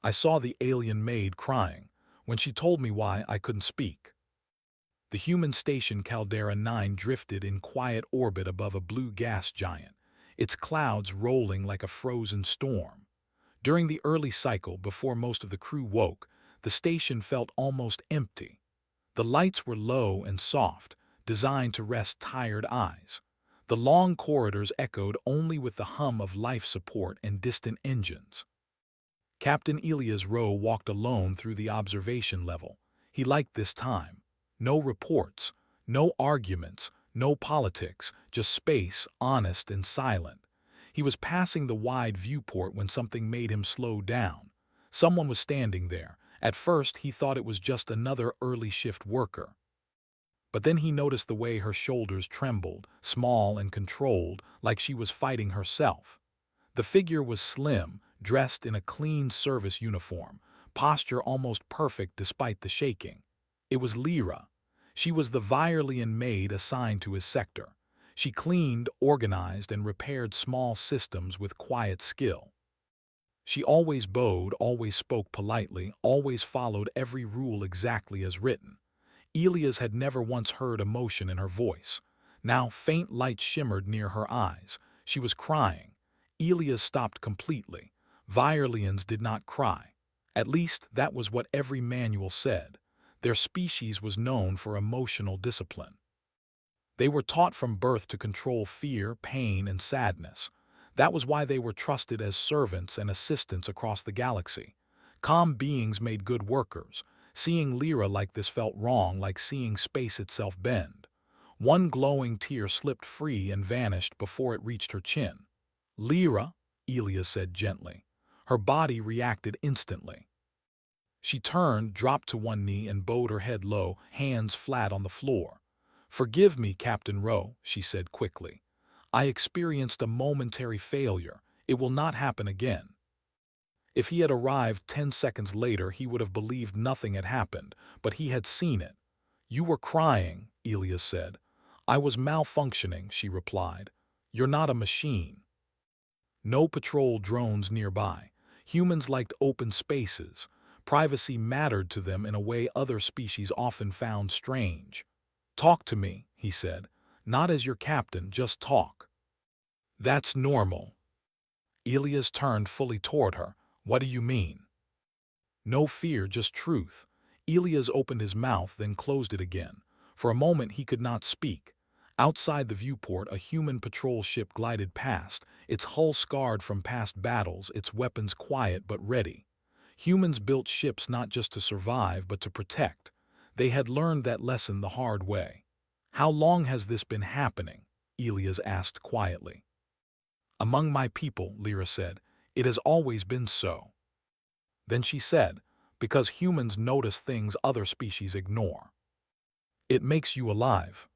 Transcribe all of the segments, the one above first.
I saw the alien maid crying. When she told me why, I couldn't speak. The human station Caldera 9 drifted in quiet orbit above a blue gas giant, its clouds rolling like a frozen storm. During the early cycle, before most of the crew woke, the station felt almost empty. The lights were low and soft, designed to rest tired eyes. The long corridors echoed only with the hum of life support and distant engines. Captain Elias Rowe walked alone through the observation level. He liked this time. No reports, no arguments, no politics, just space, honest and silent. He was passing the wide viewport when something made him slow down. Someone was standing there. At first, he thought it was just another early shift worker. But then he noticed the way her shoulders trembled, small and controlled, like she was fighting herself. The figure was slim, dressed in a clean service uniform, posture almost perfect despite the shaking. It was Lyra. She was the Virean maid assigned to his sector. She cleaned, organized, and repaired small systems with quiet skill. She always bowed, always spoke politely, always followed every rule exactly as written. Elias had never once heard emotion in her voice. Now faint light shimmered near her eyes. She was crying. Elias stopped completely. Vireans did not cry. At least that was what every manual said. Their species was known for emotional discipline. They were taught from birth to control fear, pain, and sadness. That was why they were trusted as servants and assistants across the galaxy. Calm beings made good workers. Seeing Lyra like this felt wrong, like seeing space itself bend. One glowing tear slipped free and vanished before it reached her chin. "Lyra," Elias said gently. Her body reacted instantly. She turned, dropped to one knee, and bowed her head low, hands flat on the floor. "Forgive me, Captain Rowe," she said quickly. "I experienced a momentary failure. It will not happen again." If he had arrived 10 seconds later, he would have believed nothing had happened, but he had seen it. "You were crying," Elias said. "I was malfunctioning," she replied. "You're not a machine." No patrol drones nearby. Humans liked open spaces. Privacy mattered to them in a way other species often found strange. "Talk to me," he said. "Not as your captain, just talk." "That's normal." Elias turned fully toward her. "What do you mean?" "No fear, just truth." Elias opened his mouth, then closed it again. For a moment he could not speak. Outside the viewport, a human patrol ship glided past, its hull scarred from past battles, its weapons quiet but ready. Humans built ships not just to survive, but to protect. They had learned that lesson the hard way. "How long has this been happening?" Elias asked quietly. "Among my people," Lyra said, "it has always been so." Then she said, "Because humans notice things other species ignore. It makes you alive."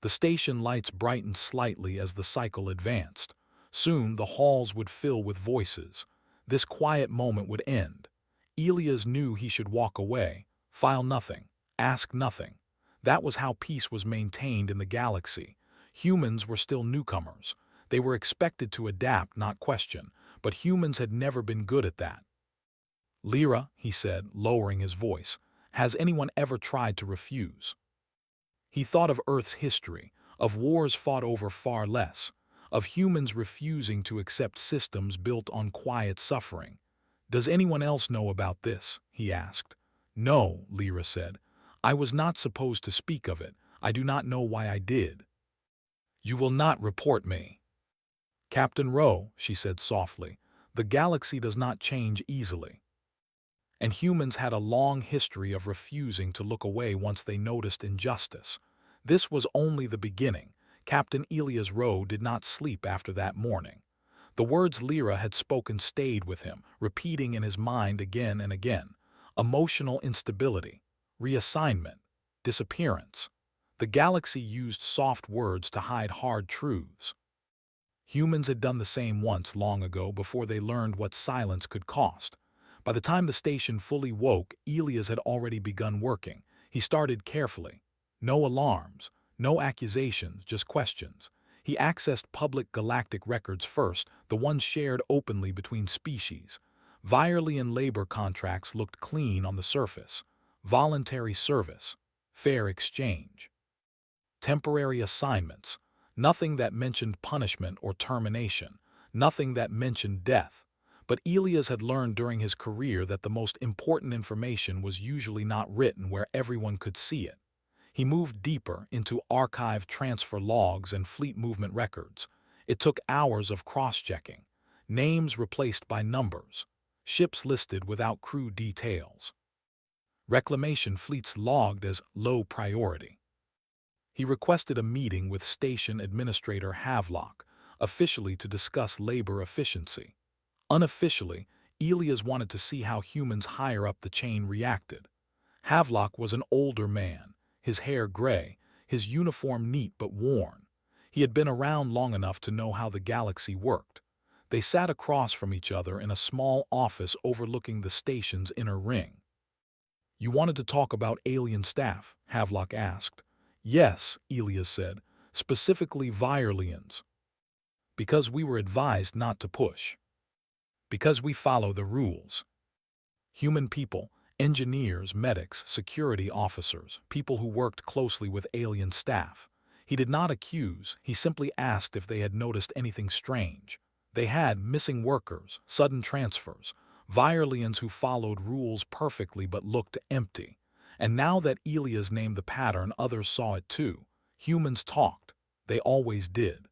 The station lights brightened slightly as the cycle advanced. Soon the halls would fill with voices. This quiet moment would end. Elias knew he should walk away, file nothing, ask nothing. That was how peace was maintained in the galaxy. Humans were still newcomers. They were expected to adapt, not question, but humans had never been good at that. "Lyra," he said, lowering his voice, "has anyone ever tried to refuse?" He thought of Earth's history, of wars fought over far less, of humans refusing to accept systems built on quiet suffering. "Does anyone else know about this?" he asked. "No," Lyra said. "I was not supposed to speak of it. I do not know why I did." "You will not report me." "Captain Rowe," she said softly, "the galaxy does not change easily." And humans had a long history of refusing to look away once they noticed injustice. This was only the beginning. Captain Elias Rowe did not sleep after that morning. The words Lyra had spoken stayed with him, repeating in his mind again and again. Emotional instability, reassignment, disappearance. The galaxy used soft words to hide hard truths. Humans had done the same once long ago before they learned what silence could cost. By the time the station fully woke, Elias had already begun working. He started carefully. No alarms, no accusations, just questions. He accessed public galactic records first, the ones shared openly between species. Violin labor contracts looked clean on the surface. Voluntary service, fair exchange. Temporary assignments, nothing that mentioned punishment or termination, nothing that mentioned death. But Elias had learned during his career that the most important information was usually not written where everyone could see it. He moved deeper into archived transfer logs and fleet movement records. It took hours of cross-checking. Names replaced by numbers. Ships listed without crew details. Reclamation fleets logged as low priority. He requested a meeting with Station Administrator Havelock, officially to discuss labor efficiency. Unofficially, Elias wanted to see how humans higher up the chain reacted. Havelock was an older man, his hair gray, his uniform neat but worn. He had been around long enough to know how the galaxy worked. They sat across from each other in a small office overlooking the station's inner ring. "You wanted to talk about alien staff?" Havelock asked. "Yes," Elias said, "specifically Violins. Because we were advised not to push. Because we follow the rules. Human people, engineers, medics, security officers, people who worked closely with alien staff. He did not accuse, he simply asked if they had noticed anything strange. They had missing workers, sudden transfers, Violins who followed rules perfectly but looked empty. And now that Elias named the pattern, others saw it too. Humans talked. They always did.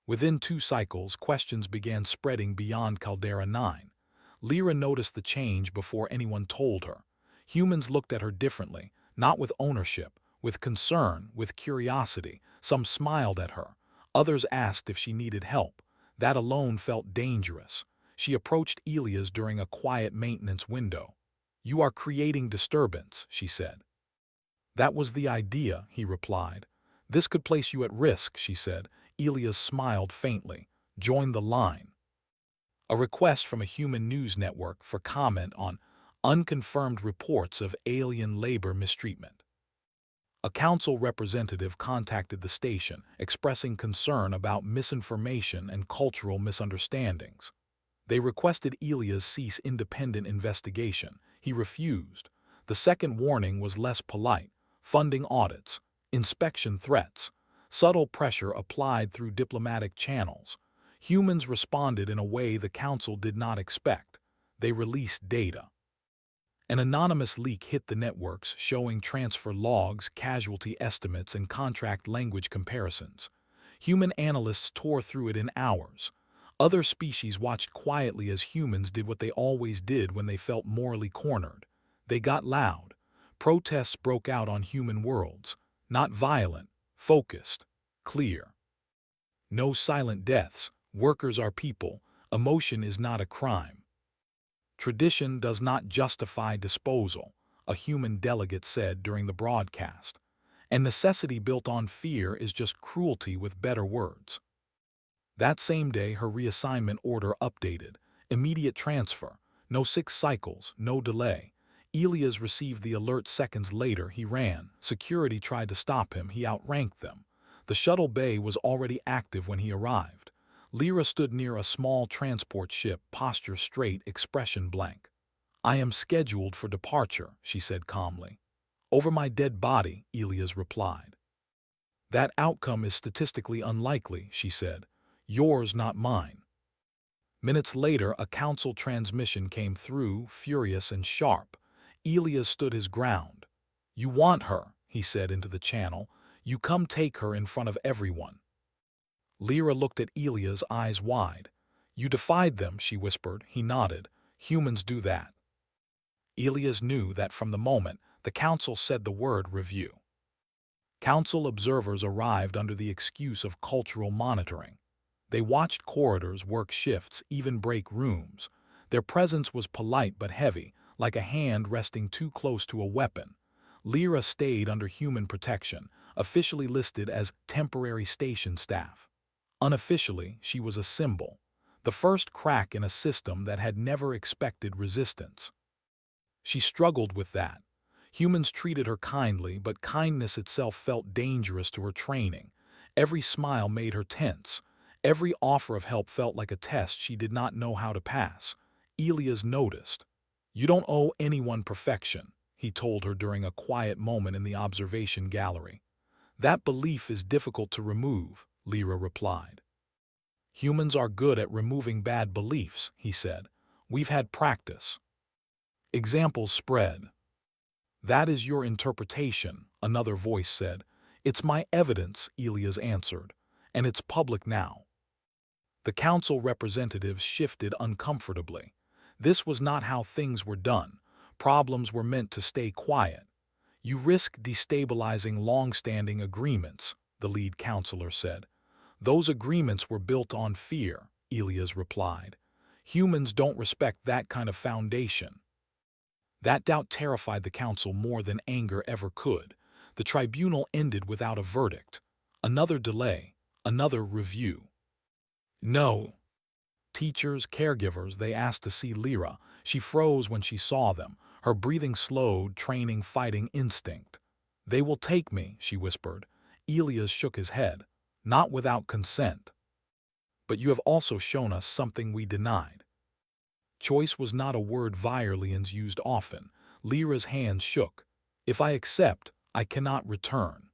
Within 2 cycles, questions began spreading beyond Caldera 9. Lyra noticed the change before anyone told her. Humans looked at her differently, not with ownership, with concern, with curiosity. Some smiled at her. Others asked if she needed help. That alone felt dangerous. She approached Elias during a quiet maintenance window. "You are creating disturbance," she said. "That was the idea," he replied. "This could place you at risk," she said. Elias smiled faintly. "Join the line." A request from a human news network for comment on unconfirmed reports of alien labor mistreatment. A council representative contacted the station, expressing concern about misinformation and cultural misunderstandings. They requested Elias cease independent investigation. He refused. The second warning was less polite: funding audits, inspection threats, subtle pressure applied through diplomatic channels. Humans responded in a way the council did not expect. They released data. An anonymous leak hit the networks, showing transfer logs, casualty estimates, and contract language comparisons. Human analysts tore through it in hours. Other species watched quietly as humans did what they always did when they felt morally cornered. They got loud. Protests broke out on human worlds. Not violent, focused, clear. No silent deaths. Workers are people. Emotion is not a crime. Tradition does not justify disposal, a human delegate said during the broadcast. And necessity built on fear is just cruelty with better words. That same day, her reassignment order updated. Immediate transfer. No 6 cycles, no delay. Elias received the alert seconds later. He ran. Security tried to stop him. He outranked them. The shuttle bay was already active when he arrived. Lyra stood near a small transport ship, posture straight, expression blank. "I am scheduled for departure," she said calmly. "Over my dead body," Elias replied. "That outcome is statistically unlikely," she said. "Yours, not mine." Minutes later, a council transmission came through, furious and sharp. Elias stood his ground. "You want her," he said into the channel. "You come take her in front of everyone." Lyra looked at Elias, eyes wide. "You defied them," she whispered. He nodded. "Humans do that." Elias knew that from the moment the council said the word review. Council observers arrived under the excuse of cultural monitoring. They watched corridors, work shifts, even break rooms. Their presence was polite but heavy, like a hand resting too close to a weapon. Lyra stayed under human protection, officially listed as temporary station staff. Unofficially, she was a symbol, the first crack in a system that had never expected resistance. She struggled with that. Humans treated her kindly, but kindness itself felt dangerous to her training. Every smile made her tense. Every offer of help felt like a test she did not know how to pass. Elias noticed. "You don't owe anyone perfection," he told her during a quiet moment in the observation gallery. "That belief is difficult to remove," Lyra replied. "Humans are good at removing bad beliefs," he said. "We've had practice." Examples spread. "That is your interpretation," another voice said. "It's my evidence," Elias answered, "and it's public now." The council representatives shifted uncomfortably. This was not how things were done. Problems were meant to stay quiet. "You risk destabilizing long-standing agreements," the lead counselor said. "Those agreements were built on fear," Elias replied. "Humans don't respect that kind of foundation." That doubt terrified the council more than anger ever could. The tribunal ended without a verdict. Another delay, another review. "No." Teachers, caregivers, they asked to see Lyra. She froze when she saw them. Her breathing slowed, training fighting instinct. "They will take me," she whispered. Elias shook his head. "Not without consent." "But you have also shown us something we denied." Choice was not a word Violins used often. Lyra's hands shook. "If I accept, I cannot return."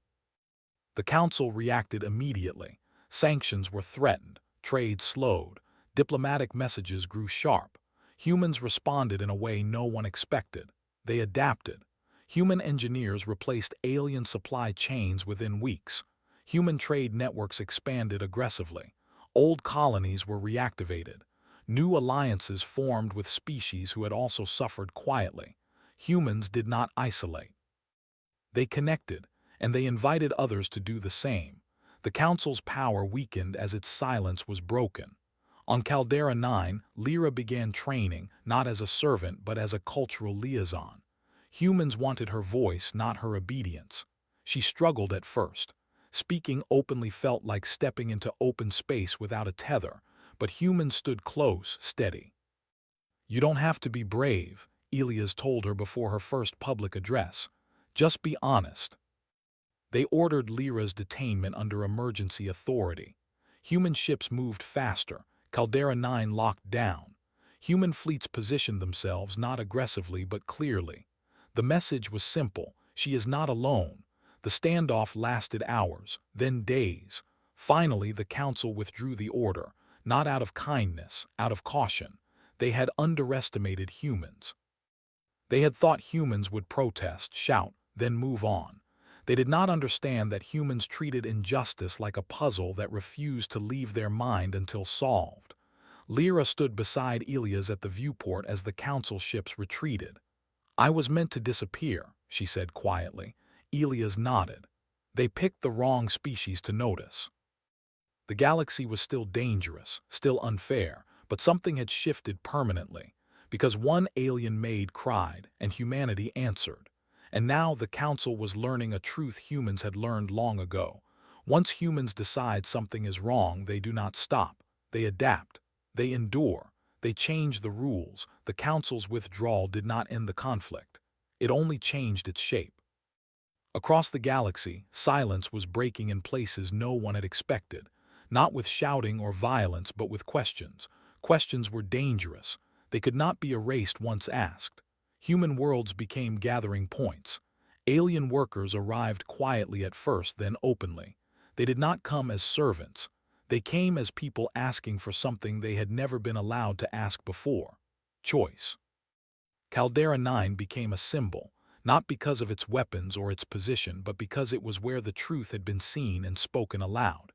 The council reacted immediately. Sanctions were threatened, trade slowed, diplomatic messages grew sharp. Humans responded in a way no one expected. They adapted. Human engineers replaced alien supply chains within weeks. Human trade networks expanded aggressively. Old colonies were reactivated. New alliances formed with species who had also suffered quietly. Humans did not isolate. They connected, and they invited others to do the same. The council's power weakened as its silence was broken. On Caldera 9, Lyra began training, not as a servant but as a cultural liaison. Humans wanted her voice, not her obedience. She struggled at first. Speaking openly felt like stepping into open space without a tether, but humans stood close, steady. "You don't have to be brave," Elias told her before her first public address. "Just be honest." They ordered Lyra's detainment under emergency authority. Human ships moved faster. Caldera 9 locked down. Human fleets positioned themselves not aggressively but clearly. The message was simple: she is not alone. The standoff lasted hours, then days. Finally, the council withdrew the order, not out of kindness, out of caution. They had underestimated humans. They had thought humans would protest, shout, then move on. They did not understand that humans treated injustice like a puzzle that refused to leave their mind until solved. Lyra stood beside Elias at the viewport as the council ships retreated. "I was meant to disappear," she said quietly. Elias nodded. "They picked the wrong species to notice." The galaxy was still dangerous, still unfair, but something had shifted permanently. Because one alien maid cried, and humanity answered. And now the council was learning a truth humans had learned long ago. Once humans decide something is wrong, they do not stop. They adapt. They endure. They change the rules. The council's withdrawal did not end the conflict. It only changed its shape. Across the galaxy, silence was breaking in places no one had expected. Not with shouting or violence, but with questions. Questions were dangerous. They could not be erased once asked. Human worlds became gathering points. Alien workers arrived quietly at first, then openly. They did not come as servants. They came as people asking for something they had never been allowed to ask before: choice. Caldera 9 became a symbol, not because of its weapons or its position, but because it was where the truth had been seen and spoken aloud.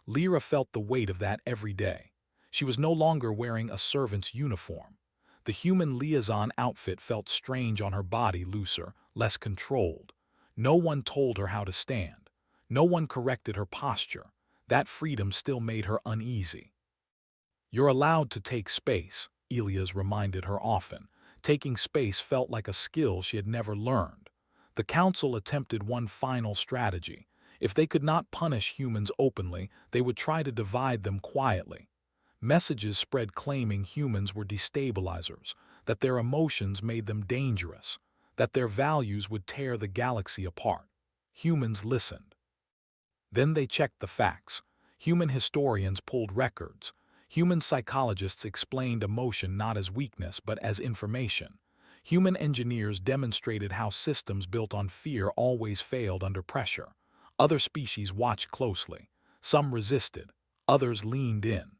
Lyra felt the weight of that every day. She was no longer wearing a servant's uniform. The human liaison outfit felt strange on her body, looser, less controlled. No one told her how to stand. No one corrected her posture. That freedom still made her uneasy. "You're allowed to take space," Elias reminded her often. Taking space felt like a skill she had never learned. The council attempted one final strategy. If they could not punish humans openly, they would try to divide them quietly. Messages spread claiming humans were destabilizers, that their emotions made them dangerous, that their values would tear the galaxy apart. Humans listened. Then they checked the facts. Human historians pulled records. Human psychologists explained emotion not as weakness but as information. Human engineers demonstrated how systems built on fear always failed under pressure. Other species watched closely. Some resisted, others leaned in.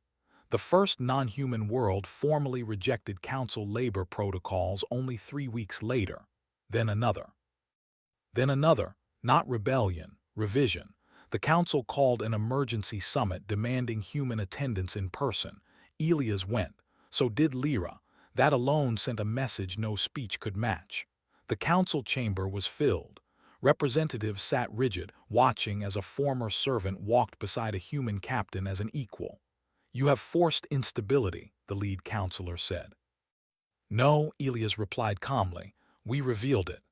The first non-human world formally rejected council labor protocols only 3 weeks later. Then another. Then another, not rebellion, revision. The council called an emergency summit demanding human attendance in person. Elias went. So did Lyra. That alone sent a message no speech could match. The council chamber was filled. Representatives sat rigid, watching as a former servant walked beside a human captain as an equal. "You have forced instability," the lead counselor said. "No," Elias replied calmly. "We revealed it."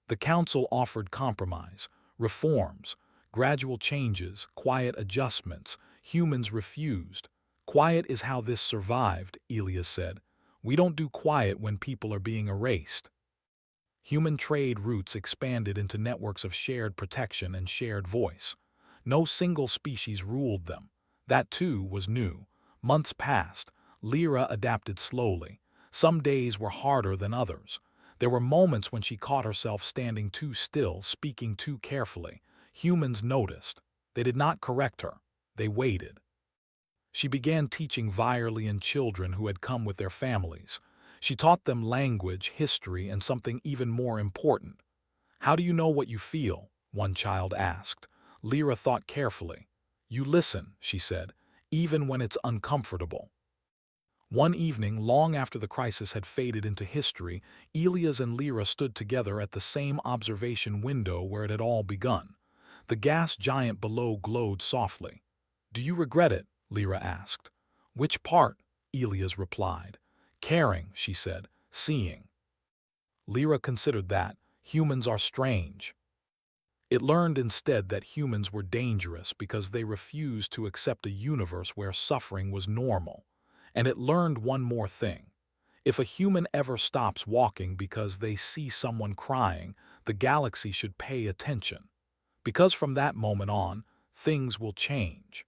The council offered compromise, reforms, gradual changes, quiet adjustments. Humans refused. "Quiet is how this survived," Elias said. "We don't do quiet when people are being erased." Human trade routes expanded into networks of shared protection and shared voice. No single species ruled them. That too was new. Months passed. Lyra adapted slowly. Some days were harder than others. There were moments when she caught herself standing too still, speaking too carefully. Humans noticed. They did not correct her. They waited. She began teaching Virean children who had come with their families. She taught them language, history, and something even more important. "How do you know what you feel?" one child asked. Lyra thought carefully. "You listen," she said, "even when it's uncomfortable." One evening, long after the crisis had faded into history, Elias and Lyra stood together at the same observation window where it had all begun. The gas giant below glowed softly. "Do you regret it?" Lyra asked. "Which part?" Elias replied. "Caring," she said, "seeing." Lyra considered that. Humans are strange. It learned instead that humans were dangerous because they refused to accept a universe where suffering was normal. And it learned one more thing. If a human ever stops walking because they see someone crying, the galaxy should pay attention. Because from that moment on, things will change.